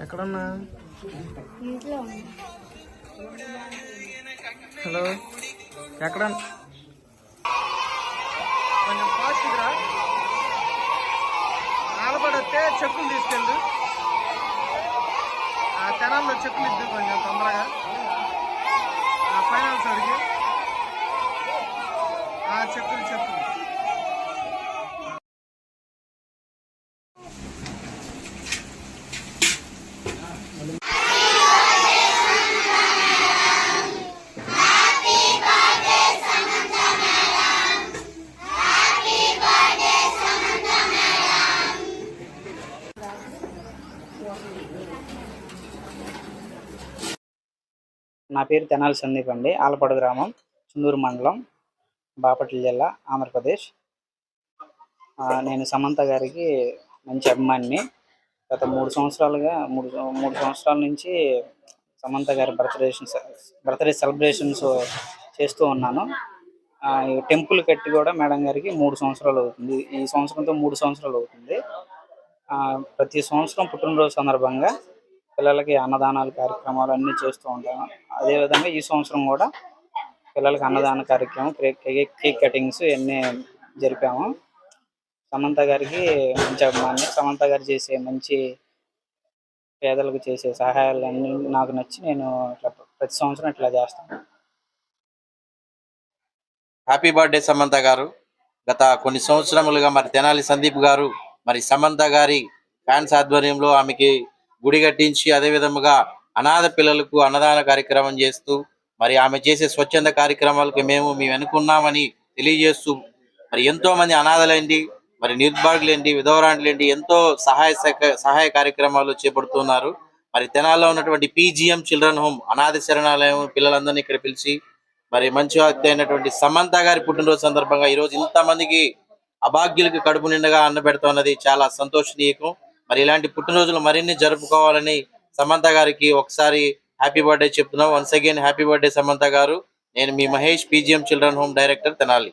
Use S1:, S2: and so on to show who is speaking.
S1: ఎక్కడున్నా? హలో, ఎక్కడ? కొంచెం ఫాస్ట్గా ఆలపడితే చెక్కులు తీసుకెళ్ళు. ఆ తెనాల్లో చెక్కులు ఇద్దు కొంచెం తొందరగా. ఫైనాన్స్ అడిగి చెక్కులు చెక్కులు.
S2: నా పేరు తెనాలి సందీప్ అండి. ఆలపాడు గ్రామం, చుందూరు మండలం, బాపట్ల జిల్లా, ఆంధ్రప్రదేశ్. నేను సమంత గారికి మంచి అభిమానిని. గత 3 సంవత్సరాలుగా మూడు సంవత్సరాల నుంచి సమంత గారి బర్త్డే సెలబ్రేషన్స్ చేస్తూ ఉన్నాను. ఈ టెంపుల్ కట్టి కూడా మేడం గారికి 3 సంవత్సరాలు అవుతుంది. ఈ సంవత్సరంతో 3 సంవత్సరాలు అవుతుంది. ప్రతి సంవత్సరం పుట్టినరోజు సందర్భంగా పిల్లలకి అన్నదానాలు కార్యక్రమాలు అన్నీ చేస్తూ ఉంటాను. అదేవిధంగా ఈ సంవత్సరం కూడా పిల్లలకి అన్నదాన కార్యక్రమం, కేక్ కటింగ్స్ ఇవన్నీ జరిపాము. సమంత గారికి మంచి అభిమాని. సమంత గారు చేసే మంచి పేదలకు చేసే సహాయాలన్నీ నాకు నచ్చి నేను ప్రతి సంవత్సరం ఇట్లా చేస్తాను.
S3: హ్యాపీ బర్త్డే సమంత గారు. గత కొన్ని సంవత్సరములుగా మరి తెనాలి సందీప్ గారు మరి సమంత గారి ఫ్యాన్స్ ఆధ్వర్యంలో ఆమెకి గుడి కట్టించి అదే విధముగా అనాథ పిల్లలకు అన్నదాన కార్యక్రమం చేస్తూ మరి ఆమె చేసే స్వచ్ఛంద కార్యక్రమాలకు మేము వెనుకున్నామని తెలియజేస్తూ మరి ఎంతో మంది అనాథలేంటి, మరి నిర్భాగులేంటి, విధవరాండ్లేంటి ఎంతో సహాయ కార్యక్రమాలు చేపడుతున్నారు. మరి తెనాల్లో ఉన్నటువంటి PGM చిల్డ్రన్ హోమ్ అనాథ శరణాలయం పిల్లలందరినీ ఇక్కడ పిలిచి మరి మంచి వ్యక్తి అయినటువంటి సమంత గారి పుట్టినరోజు సందర్భంగా ఈరోజు ఇంతమందికి అభాగ్యులకు కడుపు నిండగా అన్న పెడుతున్నది చాలా సంతోషనీయకం. మరి ఇలాంటి పుట్టినరోజులు మరిన్ని జరుపుకోవాలని సమంత గారికి ఒకసారి హ్యాపీ బర్త్డే చెప్తున్నాం. Once again happy birthday Samantha గారు. నేను మీ Mahesh, PGM children home director, Tenali.